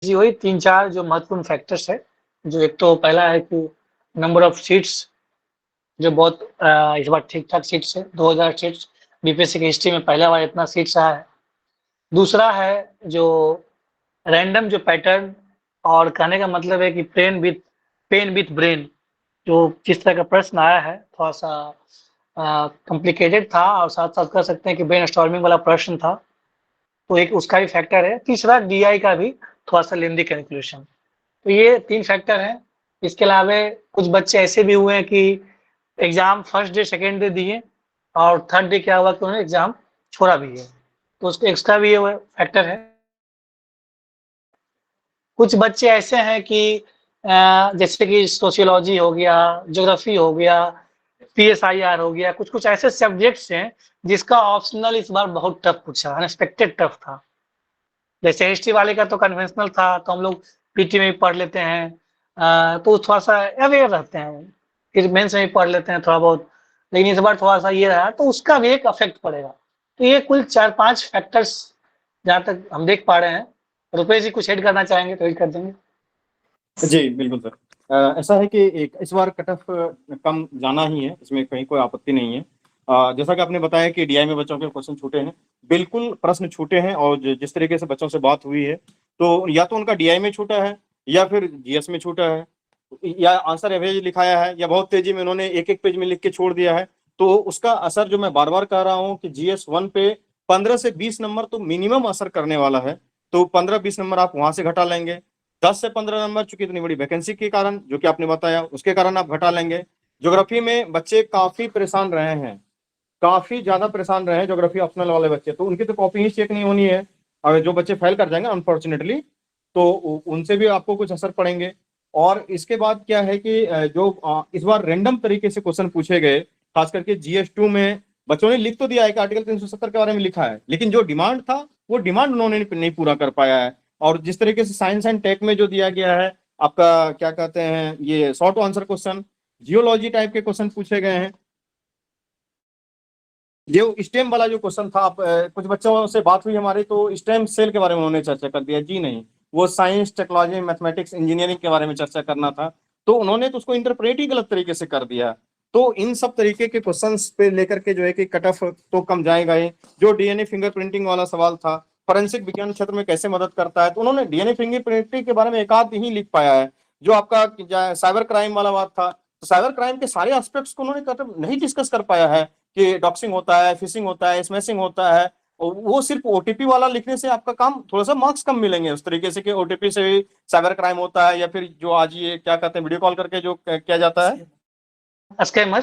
जी वही 3-4 जो महत्वपूर्ण फैक्टर्स है, जो एक तो पहला है कि नंबर ऑफ सीट्स जो बहुत इस बार ठीक-ठाक सीट्स है, 2000 सीट्स बीपीएससी की हिस्ट्री में पहला बार इतना सीट्स आया है। दूसरा है जो रैंडम जो पैटर्न और कहने का मतलब है कि पेन विथ ब्रेन जो जिस तरह का प्रश्न आया है, थोड़ा-सा कॉम्प्लिकेटेड था और साथ-साथ कह सकते हैं कि ब्रेनस्टॉर्मिंग वाला प्रश्न था, तो एक उसका भी फैक्टर है। तीसरा डीआई का भी थोड़ा-सा लेंथी कैलकुलेशन। तो ये 3 फैक्टर हैं। इसके अलावा कुछ बच्चे ऐसे भी हुए हैं कि exam first day, second day दिए और थर्ड डे क्या हुआ कि उन्होंने एग्ज़ाम छोड़ा भी है। तो उसका एक्स्ट्रा भी ये फैक्टर है। कुछ बच्चे ऐसे हैं कि जैसे कि सोशियोलॉजी हो गया, ज्योग्राफी हो गया, पीएसआईआर हो गया, कुछ-कुछ ऐसे सब्जेक्ट्स हैं जिसका ऑप्शनल इस बार बहुत टफ पूछा, अनएक्सपेक्टेड टफ था। जैसे हिस्ट्री वाले का तो कन्वेंशनल था, तो हम लोग पीटी में भी पढ़ लेते हैं तो थोड़ा-सा अवेयर रहते हैं। फिर मेंस में भी पढ़ लेते हैं थोड़ा बहुत, लेकिन इस बार थोड़ा-सा ये रहा, तो उसका भी एक इफ़ेक्ट पड़ेगा। तो ये कुल 4-5 फैक्टर्स जहाँ तक हम देख पा रहे हैं। रुपेश जी कुछ ऐड करना चाहेंगे तो ऐड कर देंगे। जी, बिल्कुल सर। ऐसा है कि एक इस बार कट ऑफ कम जाना ही है, इसमें कहीं कोई आपत्ति नहीं है। जैसा कि आपने बताया कि डीआई में बच्चों के क्वेश्चन छूटे हैं, बिल्कुल प्रश्न छूटे हैं और जिस तरीके से बच्चों से बात हुई है, तो या तो उनका डीआई में छूटा है या फिर जीएस में छूटा है या आंसर एवरेज लिखाया है या बहुत तेजी में उन्होंने एक-एक पेज में लिख के छोड़ दिया है। तो उसका असर जो मैं बार-बार कह रहा हूँ कि जीएस 1 पे 15 से 20 नंबर तो मिनिमम असर करने वाला है। तो 15-20 नंबर आप वहाँ से घटा लेंगे। 10 से 15 नंबर चूंकि इतनी बड़ी वैकेंसी के कारण जो कि आपने बताया उसके कारण आप घटा लेंगे। ज्योग्राफी में बच्चे काफी परेशान रहे हैं, काफी ज्यादा परेशान रहे हैं ज्योग्राफी ऑप्शनल वाले बच्चे, तो उनकी तो कॉपी ही चेक नहीं होनी है। और जो बच्चे फेल कर जाएंगे अनफॉर्चुनेटली तो उनसे भी आपको कुछ असर पड़ेंगे। और इसके बाद क्या है कि जो इस बार रैंडम तरीके से क्वेश्चन पूछे गए, खास करके जीएस 2 में बच्चों ने लिख तो दिया है कि आर्टिकल 370 के बारे में लिखा है, लेकिन जो डिमांड था वो डिमांड उन्होंने नहीं पूरा कर पाया है। और जिस तरीके से साइंस एंड टेक में जो दिया गया है आपका क्या कहते हैं ये short answer question, geology type के क्वेश्चन पूछे गए हैं। जो स्टेम वाला जो क्वेश्चन था कुछ बच्चों से बात हुई हमारी तो स्टेम सेल के बारे में उन्होंने चर्चा कर दिया, जी नहीं, वो साइंस टेक्नोलॉजी मैथमेटिक्स इंजीनियरिंग के बारे में चर्चा करना था, तो उन्होंने तो उसको इंटरप्रेट ही गलत तरीके से कर दिया। तो इन सब तरीके के क्वेश्चंस पे लेकर के जो है कि कट ऑफ तो कम जाएगा ही। जो डीएनए फिंगरप्रिंटिंग वाला सवाल था, फोरेंसिक विज्ञान क्षेत्र में कैसे मदद करता है, तो उन्होंने डीएनए फिंगरप्रिंटिंग के बारे में एक आध ही लिख पाया है। जो आपका साइबर क्राइम वाला बात था, तो साइबर क्राइम के सारे एस्पेक्ट्स को उन्होंने नहीं डिस्कस कर पाया है कि डॉक्सिंग होता है, फिशिंग होता है, स्मैशिंग होता है। वो सिर्फ ओटीपी वाला लिखने से आपका काम थोड़ा सा मार्क्स कम मिलेंगे उस तरीके से कि ओटीपी से भी साइबर क्राइम होता है, या फिर जो आज ये क्या कहते हैं वीडियो कॉल करके जो किया जाता है स्कैमर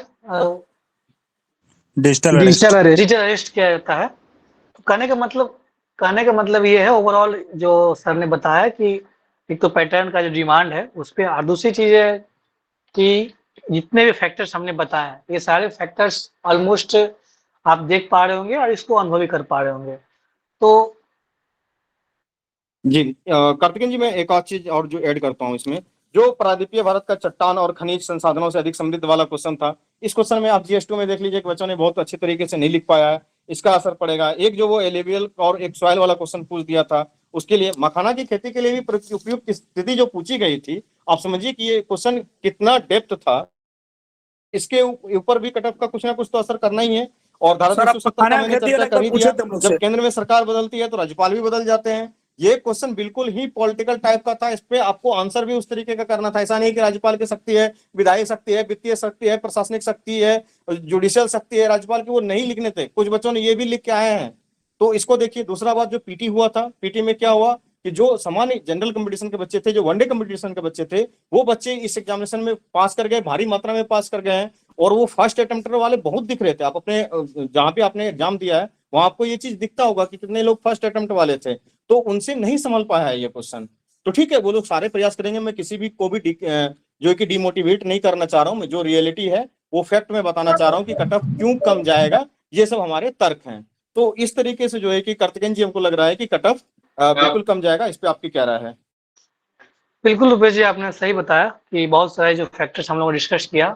डिजिटल डिजिटल अरेस्ट किया जाता है। तो कहने का मतलब ये है ओवरऑल जो सर ने बताया कि एक तो पैटर्न का जो डिमांड है उस पे, और दूसरी चीज है कि जितने भी फैक्टर्स हमने बताए हैं ये सारे फैक्टर्स ऑलमोस्ट आप देख पा रहे होंगे और इसको अनुभवी कर पा रहे होंगे। तो जी कार्तिकेन जी, मैं एक और चीज और जो ऐड करता हूँ इसमें, जो प्रायद्वीपीय भारत का चट्टान और खनिज संसाधनों से अधिक समृद्ध वाला क्वेश्चन था, इस क्वेश्चन में आप जीएस 2 में देख लीजिए कि बच्चों ने बहुत अच्छे तरीके से नहीं लिख पाया है, इसका असर पड़ेगा। एक जो वो एलेवियल और एक सॉइल वाला क्वेश्चन पूछ दिया था, उसके लिए मखाना की खेती के लिए भी उपयुक्त स्थिति जो पूछी गई थी, आप समझिए कि ये क्वेश्चन कितना डेप्थ था, इसके ऊपर भी कटअप का कुछ ना कुछ तो असर करना ही है। और धारा 370 का मैंने चर्चा कर ही दिया, जब केंद्र में सरकार बदलती है तो राज्यपाल भी बदल जाते हैं। ये क्वेश्चन बिल्कुल ही पॉलिटिकल टाइप का था, इस पे आपको आंसर भी उस तरीके का करना था। ऐसा नहीं कि राज्यपाल की शक्ति है, विधायी शक्ति है, वित्तीय शक्ति है, प्रशासनिक शक्ति है, जुडिशियल शक्ति है, राज्यपाल की वो नहीं लिखने थे, कुछ बच्चों ने ये भी लिख के आए हैं। तो इसको देखिए। दूसरा बात, जो पीटी हुआ था, पीटी में क्या हुआ कि जो सामान्य जनरल कंपटीशन के बच्चे थे, जो वनडे कंपटीशन के बच्चे थे, वो बच्चे इस एग्जामिनेशन में पास कर गए, भारी मात्रा में पास कर गए हैं। और वो फर्स्ट अटेम्प्टर वाले बहुत दिख रहे थे। आप अपने जहां पे आपने एग्जाम दिया है वहां आपको ये चीज दिखता होगा कि कितने लोग फर्स्ट अटेम्प्ट वाले थे, तो उनसे नहीं संभल पाया है ये क्वेश्चन। तो ठीक है, वो लोग सारे प्रयास करेंगे, मैं किसी भी को भी जो कि डिमोटिवेट नहीं करना चाह रहा हूँ, मैं जो रियलिटी है वो फैक्ट में बताना चाह रहा हूँ कि कट ऑफ क्यों कम जाएगा, ये सब हमारे तर्क हैं। तो इस तरीके से जो है कि कार्तिकेन जी, हमको लग रहा है कि कट ऑफ बिल्कुल कम जाएगा। इस पे आपकी क्या राय है? बिल्कुल रुपेश जी, आपने सही बताया कि बहुत सारे जो फैक्टर्स हम लोग ने डिस्कस किया,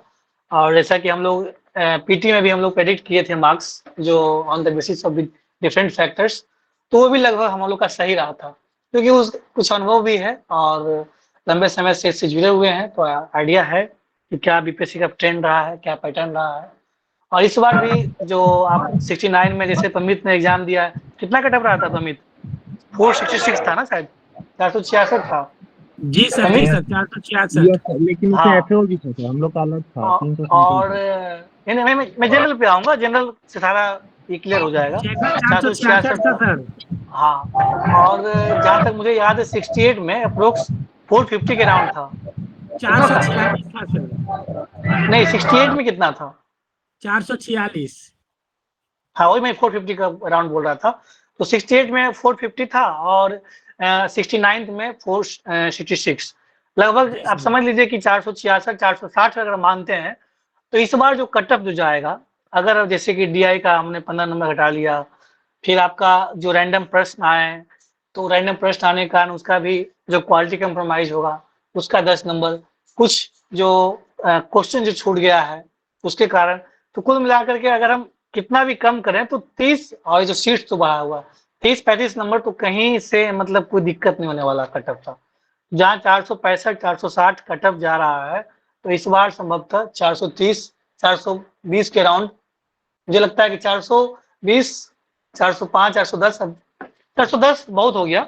और जैसा कि हम लोग पीटी में भी हम लोग प्रेडिक्ट किए थे मार्क्स जो on the basis of different factors, तो वो भी लगभग हम लोग का सही रहा था। क्योंकि उस कुछ अनुभव भी है और लंबे समय से इससे जुड़े हुए हैं, तो आइडिया है कि क्या बीपीएससी का ट्रेंड रहा है, क्या पैटर्न रहा है। और इस बार भी जो आप 69 में जैसे प्रमित ने एग्जाम दिया है, कितना कट ऑफ रहा था प्रमित? 466 था ना शायद, 466 था जी सर, जी प्रमित। सर, 466। यस सर, लेकिन उसमें हाँ, एफएओ भी था, हम लोग का अलग था, और 337 मैं जनरल पे आऊंगा, जनरल से सारा ये क्लियर हो जाएगा। जनरल 466 466 था था। सर। हाँ, और जहाँ तक मुझे याद है 68 में अप्रोक्स 450 के राउंड था। कितना था? 446 था सर। नहीं, 68 में कितना था? 446। हाँ, वही मैं 450 का राउंड बोल रहा था। तो 68 में 450 था और 69 में 466, लगभग आप समझ लीजिए कि 466 460 अगर मानते हैं। तो इस बार जो कटअप जो जाएगा, अगर जैसे कि डीआई का हमने 15 नंबर घटा लिया, फिर आपका जो रैंडम प्रश्न आए, तो रैंडम प्रश्न आने के कारण उसका भी जो क्वालिटी कंप्रोमाइज होगा उसका 10 नंबर, कुछ जो क्वेश्चन जो छूट गया है उसके कारण, तो कुल मिलाकर के अगर हम कितना भी कम करें तो 30, और जो सीट्स तो बढ़ा हुआ 30-35 नंबर, तो कहीं से मतलब कोई दिक्कत नहीं होने वाला कटअप था। जहाँ 465 460 कटअप जा रहा है, तो इस बार संभवतः 430 420 के राउंड, मुझे लगता है कि 420 405 410, 410 बहुत हो गया।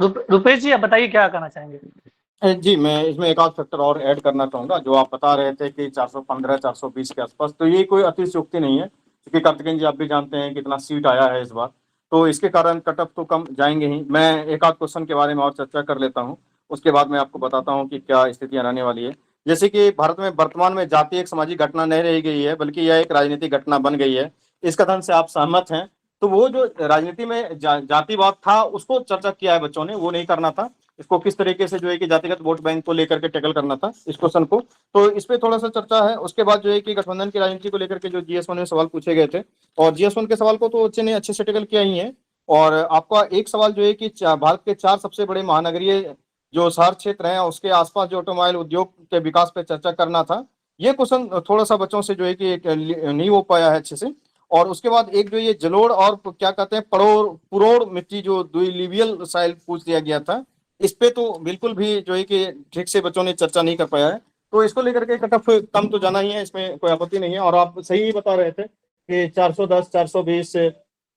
रुपेश जी, आप बताइए क्या कहना चाहेंगे? जी, मैं इसमें एक आध फैक्टर और ऐड करना चाहूंगा। जो आप बता रहे थे कि 415 420 के आसपास, तो ये कोई अतिशयोक्ति नहीं है, क्योंकि कार्तिकेय जी आप भी जानते हैं कितना सीट आया है इस बार, तो इसके कारण कटअप तो कम जाएंगे ही। मैं एक आध क्वेश्चन के बारे में और चर्चा कर लेता हूँ, उसके बाद मैं आपको बताता हूँ कि क्या स्थितियां रहने वाली है। जैसे कि भारत में वर्तमान में जाति एक सामाजिक घटना नहीं रह गई है, बल्कि यह एक राजनीतिक घटना बन गई है। इस कथन से आप सहमत हैं? तो वो जो राजनीति में जातिवाद था उसको चर्चा किया है बच्चों ने, वो नहीं करना था। इसको किस तरीके से जो है कि जातिगत वोट बैंक को लेकर के टैकल करना था इस क्वेश्चन को, तो इस पे थोड़ा सा चर्चा है। उसके बाद जो है कि गठबंधन की राजनीति को लेकर के जो जीएस1 में सवाल पूछे गए थे, और जीएस1 के सवाल को तो बच्चे ने अच्छे से टैकल किया ही है। और आपका एक सवाल जो है कि भारत के 4 सबसे बड़े महानगरीय जो शहर क्षेत्र हैं उसके आसपास जो ऑटोमोबाइल उद्योग के विकास पे चर्चा करना था, ये क्वेश्चन थोड़ा सा बच्चों से जो है कि नहीं हो पाया है अच्छे से। और उसके बाद एक जो ये जलोढ़ और क्या कहते हैं पड़ोर पुरोड़ मिट्टी जो द्विलिवियल साइल पूछ दिया गया था, इस पे तो बिल्कुल भी जो है कि ठीक से बच्चों ने चर्चा नहीं कर पाया है। तो इसको लेकर के कटअफ कम तो जाना ही है, इसमें कोई आपत्ति नहीं है। और आप सही ही बता रहे थे कि 410 420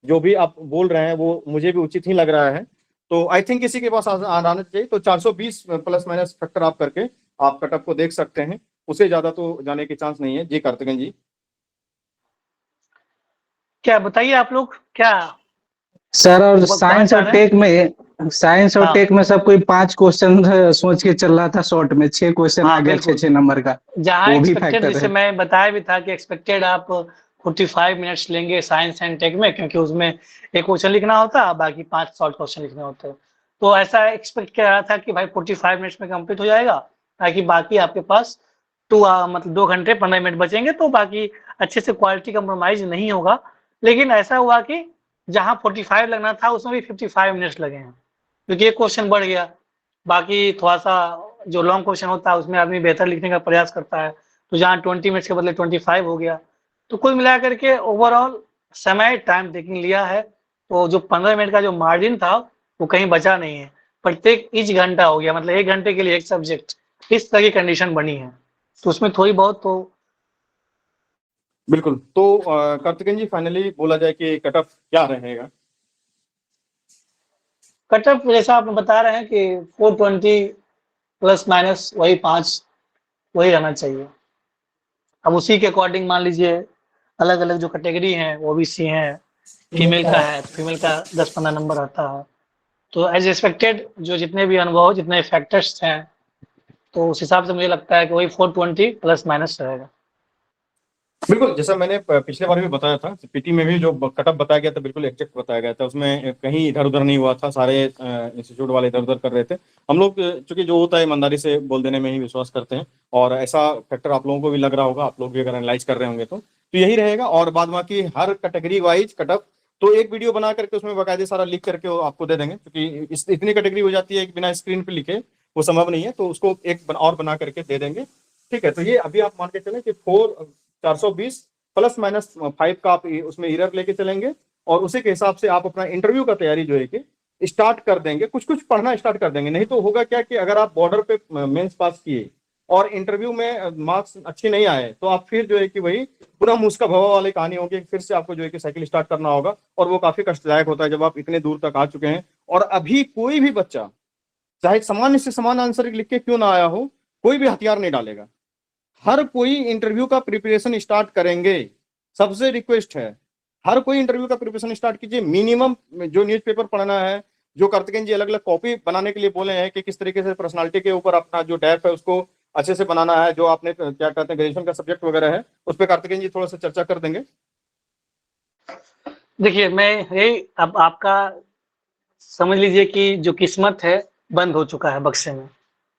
जो भी आप बोल रहे हैं वो मुझे भी उचित ही लग रहा है। तो आई थिंक किसी के पास आना चाहिए, तो 420 प्लस माइनस फैक्टर आप करके आप कटअफ को देख सकते हैं, उससे ज्यादा तो जाने के चांस नहीं है। जी कार्तिकेय जी। क्या बताइए आप लोग क्या सर। और कहना साइंस चाह और रहे हैं? टेक में, साइंस और हाँ, टेक में सब कोई 5 क्वेश्चन सोच के चल रहा था, शॉर्ट में 6 क्वेश्चन आ हाँ, गया, 6 बिल्कुल। 6 नंबर का, जहाँ वो भी एक्सपेक्टेड, फैक्टर जैसे है। मैं बताया भी था कि एक्सपेक्टेड आप 45 मिनट्स लेंगे साइंस एंड टेक में, क्योंकि उसमें एक क्वेश्चन लिखना होता है, बाकी 5 शॉर्ट क्वेश्चन लिखने होते हैं। तो ऐसा एक्सपेक्ट किया रहा था कि भाई 45 मिनट्स में कंप्लीट हो जाएगा, ताकि बाकी आपके पास मतलब 2 घंटे 15 मिनट बचेंगे, तो बाकी अच्छे से क्वालिटी कंप्रोमाइज नहीं होगा। लेकिन ऐसा हुआ कि जहाँ 45 लगना था उसमें भी 55 मिनट्स लगे हैं, क्योंकि एक क्वेश्चन बढ़ गया। बाकी थोड़ा सा जो लॉन्ग क्वेश्चन होता है उसमें आदमी बेहतर लिखने का प्रयास करता है, तो जहाँ 20 मिनट्स के बदले 25 हो गया। तो कुल मिलाकर के ओवरऑल समय टाइम टेकिंग लिया है, तो जो 15 मिनट का जो मार्जिन था वो कहीं बचा नहीं है। प्रत्येक इंच घंटा हो गया, मतलब 1 घंटे के लिए एक सब्जेक्ट, इस तरह की कंडीशन बनी है। तो उसमें थोड़ी बहुत तो बिल्कुल। तो कार्तिकेय जी फाइनली बोला जाए कि कटअफ क्या रहेगा? कटअप जैसा आप बता रहे हैं कि 420 प्लस माइनस वही 5, वही रहना चाहिए। अब उसी के अकॉर्डिंग मान लीजिए अलग अलग जो कैटेगरी है, ओबीसी है, फीमेल का है, तो फीमेल का 10-15 नंबर आता है। तो एज एक्सपेक्टेड जो जितने भी अनुभव, जितने फैक्टर्स हैं, तो उस हिसाब से मुझे लगता है कि वही 420 प्लस माइनस रहेगा। बिल्कुल, जैसा मैंने पिछले बार भी बताया था, पीटी में भी जो कटअप बताया गया था बिल्कुल एग्जैक्ट बताया गया था, उसमें कहीं इधर उधर नहीं हुआ था, सारे इंस्टीट्यूट वाले इधर उधर कर रहे थे। हम लोग चूंकि जो होता है ईमानदारी से बोल देने में ही विश्वास करते हैं, और ऐसा फैक्टर आप लोगों को भी लग रहा होगा, आप लोग भी अगर एनालाइज कर रहे होंगे तो यही रहेगा। और बाद बाकी हर कैटेगरी वाइज कटअप तो एक वीडियो बना करके उसमें बाकायदे सारा लिख करके वो आपको दे देंगे, क्योंकि इतनी कैटेगरी हो जाती है कि बिना स्क्रीन पे लिखे वो संभव नहीं है, तो उसको एक और बना करके दे देंगे। ठीक है, तो ये अभी आप मान के चलें कि 420 प्लस माइनस 5 का आप उसमें इरर लेके चलेंगे, और उसी के हिसाब से आप अपना इंटरव्यू का तैयारी जो है कि स्टार्ट कर देंगे, कुछ कुछ पढ़ना स्टार्ट कर देंगे। नहीं तो होगा क्या कि अगर आप बॉर्डर पे मेंस पास किए और इंटरव्यू में मार्क्स अच्छे नहीं आए तो आप फिर जो है कि वही पूरा मुस्का भवा वाली कहानी होगी, फिर से आपको जो है कि साइकिल स्टार्ट करना होगा, और वो काफी कष्टदायक होता है जब आप इतने दूर तक आ चुके हैं। और अभी कोई भी बच्चा चाहे सामान्य से समान आंसर लिख के क्यों ना आया हो, कोई भी हथियार नहीं डालेगा, हर कोई इंटरव्यू का प्रिपरेशन स्टार्ट करेंगे। सबसे रिक्वेस्ट है, हर कोई इंटरव्यू का प्रिपरेशन स्टार्ट कीजिए। मिनिमम जो न्यूज़पेपर पढ़ना है, जो कार्तिकेयन जी अलग अलग कॉपी बनाने के लिए बोले हैं कि किस तरीके से पर्सनालिटी के ऊपर अपना जो डेप्थ है उसको अच्छे से बनाना है, जो आपने क्या कहते हैं ग्रेजुएशन का सब्जेक्ट वगैरह है, उस पर कार्तिकेयन जी थोड़ा सा चर्चा कर देंगे। देखिए, मैं यही अब आपका समझ लीजिए कि जो किस्मत है बंद हो चुका है बक्से में।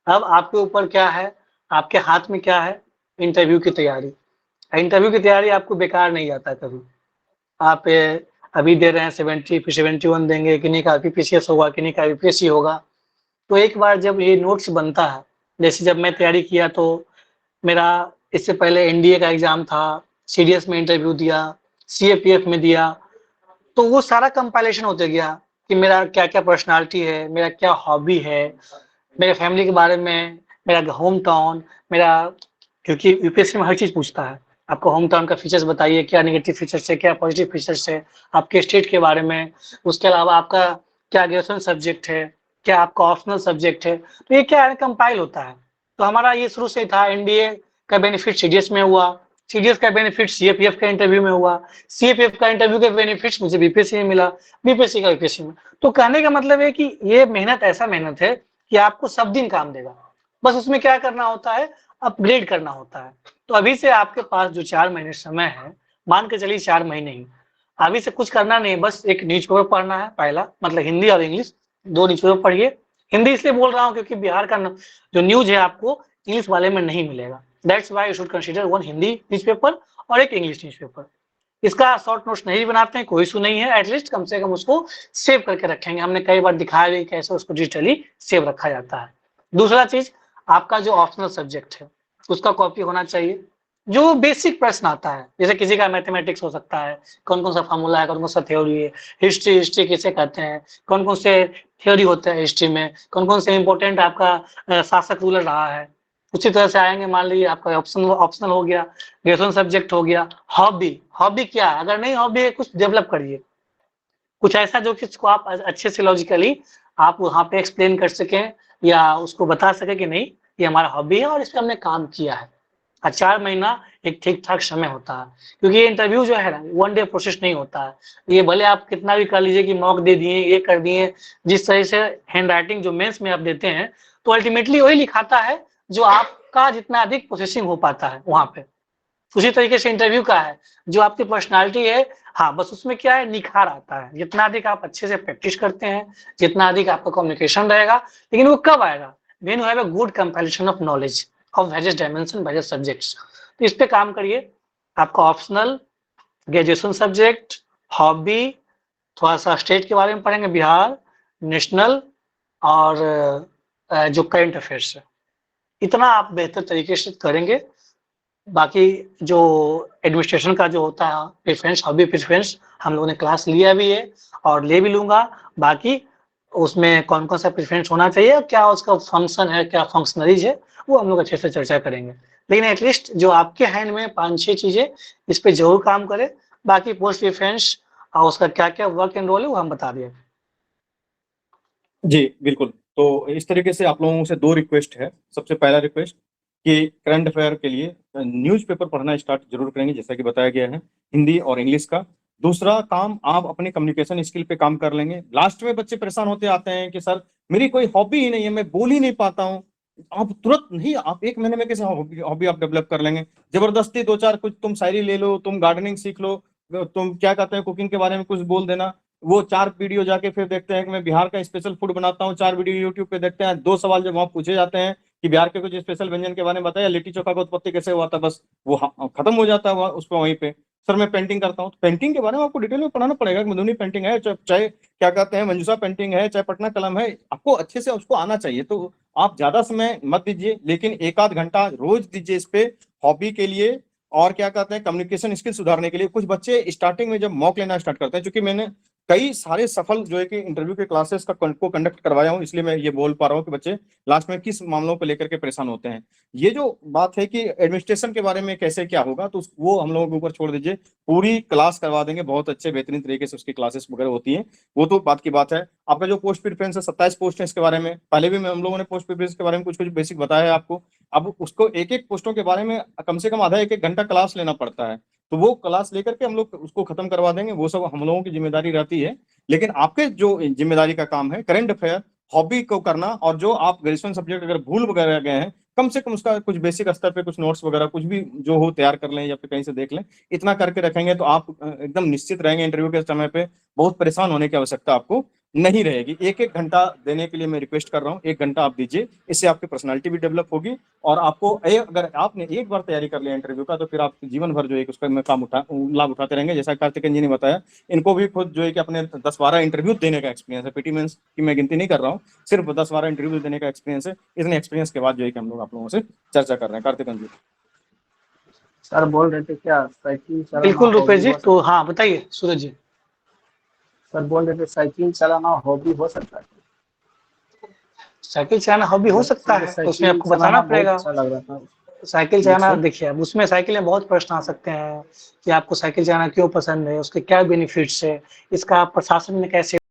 अब आपके ऊपर क्या है, आपके हाथ में क्या है, इंटरव्यू की तैयारी। इंटरव्यू की तैयारी आपको बेकार नहीं जाता कभी। आप अभी दे रहे हैं 70 फिर 71 देंगे, किन्हीं का बीपीसीएस होगा, किन्हीं का यूपीएससी होगा। तो एक बार जब ये नोट्स बनता है, जैसे जब मैं तैयारी किया तो मेरा इससे पहले एनडीए का एग्जाम था, सीडीएस में इंटरव्यू दिया, सीएपीएफ में दिया, तो वो सारा कंपाइलेशन होते गया कि मेरा क्या क्या पर्सनालिटी है, मेरा क्या हॉबी है, मेरे फैमिली के बारे में, मेरा होम टाउन, मेरा, क्योंकि यूपीएससी में हर चीज पूछता है। आपको होम टाउन का फीचर्स बताइए, क्या नेगेटिव फीचर्स है, क्या पॉजिटिव फीचर्स है, आपके स्टेट के बारे में, उसके अलावा आपका क्या ग्रेजुएशन सब्जेक्ट है, क्या आपका ऑप्शनल सब्जेक्ट है। तो ये क्या है, कंपाइल होता है। तो हमारा ये शुरू से था, एनडीए का बेनिफिट सीडीएस में हुआ, सीडीएस का बेनिफिट सीएपीएफ का इंटरव्यू में हुआ, सीएपीएफ का इंटरव्यू के बेनिफिट्स मुझे बीपीएससी में मिला, बीपीएससी का यूपीएससी में। तो कहने का मतलब है कि ये मेहनत ऐसा मेहनत है कि आपको सब दिन काम देगा, बस उसमें क्या करना होता है, अपग्रेड करना होता है। तो अभी से आपके पास जो 4 महीने समय है, मान के चलिए 4 महीने ही, अभी से कुछ करना नहीं, बस एक न्यूज़पेपर पढ़ना है पहला, मतलब हिंदी और इंग्लिश 2 न्यूज़पेपर पढ़िए। हिंदी इसलिए बोल रहा हूँ क्योंकि बिहार का जो न्यूज है आपको इंग्लिश वाले में नहीं मिलेगा। That's why you should consider 1 Hindi newspaper और 1 इंग्लिश न्यूज़पेपर। इसका शॉर्ट नोट्स नहीं बनाते हैं, कोई इशू नहीं है, एटलीस्ट कम से कम उसको सेव करके रखेंगे। हमने कई बार दिखाया भी कैसे उसको डिजिटली सेव रखा जाता है। दूसरा चीज, आपका जो ऑप्शनल सब्जेक्ट है उसका कॉपी होना चाहिए। जो बेसिक प्रश्न आता है, जैसे किसी का मैथमेटिक्स हो सकता है, कौन कौन सा फार्मूला है, कौन कौन सा थ्योरी है, हिस्ट्री किसे कहते हैं, कौन कौन से थ्योरी होते हैं हिस्ट्री में, कौन कौन से इंपॉर्टेंट आपका शासक रूलर रहा है। उसी तरह से आएंगे, मान लीजिए आपका ऑप्शनल हो गया, ग्रेजुएशन सब्जेक्ट हो गया। हॉबी क्या है, अगर नहीं हॉबी है कुछ डेवलप करिए, कुछ ऐसा जो कि इसको आप अच्छे से लॉजिकली आप वहाँ पे एक्सप्लेन कर सकें या उसको बता सके कि नहीं ये हमारा हॉबी है और इस पर हमने काम किया है। 4 महीना एक ठीक ठाक समय होता है, क्योंकि ये इंटरव्यू जो है ना 1 डे प्रोसेस नहीं होता है। ये भले आप कितना भी कर लीजिए कि मॉक दे दिए, ये कर दिए, जिस तरह से हैंड राइटिंग जो मेंस में आप देते हैं, तो अल्टीमेटली वही लिखाता है जो आपका जितना अधिक प्रोसेसिंग हो पाता है वहाँ पे। उसी तरीके से इंटरव्यू का है, जो आपकी पर्सनालिटी है, हाँ बस उसमें क्या है, निखार आता है। जितना अधिक आप अच्छे से प्रैक्टिस करते हैं, जितना अधिक आपका कम्युनिकेशन रहेगा, लेकिन वो कब आएगा, when you have a good comparison of knowledge of various dimension, various subjects. तो इस पे काम करिए। आपका ऑप्शनल, ग्रेजुएशन सब्जेक्ट, हॉबी, थोड़ा सा स्टेट के बारे में पढ़ेंगे, बिहार, नेशनल और जो करंट अफेयर्स है, इतना आप बेहतर तरीके से करेंगे। बाकी जो एडमिनिस्ट्रेशन का जो होता है प्रेफरेंस, हॉबी प्रेफरेंस, हम लोगों ने क्लास लिया भी है और ले भी लूंगा। बाकी उसमें कौन कौन सा प्रेफरेंस होना चाहिए, क्या उसका फंक्शन है, क्या फंक्शनरीज है, वो हम लोग अच्छे से चर्चा करेंगे। लेकिन एटलीस्ट जो आपके हैंड में 5-6 चीजें, इस पे जरूर काम करें। बाकी पोस्ट प्रेफरेंस और उसका क्या क्या वर्क एंड रोल है वो हम बता दिए। जी बिल्कुल। तो इस तरीके से आप लोगों से 2 रिक्वेस्ट है। सबसे पहला रिक्वेस्ट कि करंट अफेयर के लिए न्यूज़पेपर पढ़ना स्टार्ट जरूर करेंगे, जैसा कि बताया गया है, हिंदी और इंग्लिश का। दूसरा काम, आप अपने कम्युनिकेशन स्किल पे काम कर लेंगे। लास्ट में बच्चे परेशान होते आते हैं कि सर मेरी कोई हॉबी ही नहीं है, मैं बोल ही नहीं पाता हूँ। आप तुरंत नहीं, आप 1 महीने में कैसे हॉबी आप डेवलप कर लेंगे? जबरदस्ती 2-4 कुछ तुम शायरी ले लो, तुम गार्डनिंग सीख लो, तुम क्या कहते हैं कुकिंग के बारे में कुछ बोल देना। वो 4 वीडियो जाके फिर देखते हैं कि मैं बिहार का स्पेशल फूड बनाता हूँ, 4 वीडियो यूट्यूब पे देखते हैं, 2 सवाल जब वहां पूछे जाते हैं कि बिहार के कुछ स्पेशल व्यंजन के बारे में बताया, लिट्टी चोखा का उत्पत्ति कैसे हुआ था, बस वो खत्म हो जाता है उस पर वहीं पे। सर मैं पेंटिंग करता हूँ, तो पेंटिंग के बारे में आपको डिटेल में पढ़ाना पड़ेगा कि मधुबनी पेंटिंग है, चाहे क्या कहते हैं मंजूषा पेंटिंग है, चाहे पटना कलम है, आपको अच्छे से उसको आना चाहिए। तो आप ज्यादा समय मत दीजिए, लेकिन 1-8 घंटा रोज दीजिए इस पे, हॉबी के लिए और क्या कहते हैं कम्युनिकेशन स्किल सुधारने के लिए। कुछ बच्चे स्टार्टिंग में जब मॉक लेना स्टार्ट करते हैं, क्योंकि मैंने कई सारे सफल जो है कि इंटरव्यू के क्लासेस को कंडक्ट करवाया हूँ, इसलिए मैं ये बोल पा रहा हूँ कि बच्चे लास्ट में किस मामलों को लेकर के परेशान होते हैं। ये जो बात है कि एडमिनिस्ट्रेशन के बारे में कैसे क्या होगा, तो वो हम लोगों के ऊपर छोड़ दीजिए, पूरी क्लास करवा देंगे, बहुत अच्छे बेहतरीन तरीके से उसकी क्लासेस वगैरह होती है, वो तो बात की बात है। आपका जो पोस्ट प्रिफरेंस है 27 पोस्ट है, इसके बारे में पहले भी हम लोगों ने पोस्ट प्रिफरेंस के बारे में कुछ कुछ बेसिक बताया है आपको। अब उसको एक एक पोस्टों के बारे में कम से कम आधा एक घंटा क्लास लेना पड़ता है, तो वो क्लास लेकर के हम लोग उसको खत्म करवा देंगे, वो सब हम लोगों की जिम्मेदारी रहती है। लेकिन आपके जो जिम्मेदारी का काम है करंट अफेयर हॉबी को करना, और जो आप ग्रेजुएशन सब्जेक्ट अगर भूल वगैरह गए हैं, कम से कम उसका कुछ बेसिक स्तर पे कुछ नोट्स वगैरह कुछ भी जो हो तैयार कर लें या फिर कहीं से देख लें, इतना करके रखेंगे तो आप एकदम निश्चित रहेंगे इंटरव्यू के समय पे, बहुत परेशान होने की आवश्यकता आपको नहीं रहेगी। एक एक घंटा देने के लिए मैं रिक्वेस्ट कर रहा हूँ, 1 घंटा आप दीजिए, इससे आपकी पर्सनालिटी भी डेवलप होगी, और आपको अगर आपने एक बार तैयारी कर लिया इंटरव्यू का, तो फिर आप जीवन भर जो है उसका लाभ उठाते रहेंगे। जैसा कार्तिकेयन जी ने बताया, इनको भी खुद जो है कि अपने 10-12 इंटरव्यू देने का एक्सपीरियंस है, पीटी मेंस की मैं गिनती नहीं कर रहा हूँ, सिर्फ 10-12 इंटरव्यू देने का एक्सपीरियंस है। इतने एक्सपीरियंस के बाद जो है कि हम लोग आप लोगों से चर्चा कर रहे हैं। कार्तिकेयन जी सर बोल रहे थे क्या साइकिल चलाना बिल्कुल रुपेश जी, हॉबी हो तो हाँ बताइए सूरज जी। सर बोल रहे थे साइकिल चलाना हॉबी हो सकता है? साइकिल चलाना हॉबी हो सकता है, तो उसमें आपको बताना चलाना बहुत पड़ेगा। अच्छा लग रहा था। साइकिल चलाना मुझसे देखिए, अब उसमें साइकिल में बहुत प्रश्न आ सकते हैं कि आपको साइकिल चलाना क्यों पसंद है, उसके क्या बेनिफिट्स है, इसका आप प्रशासन में कैसे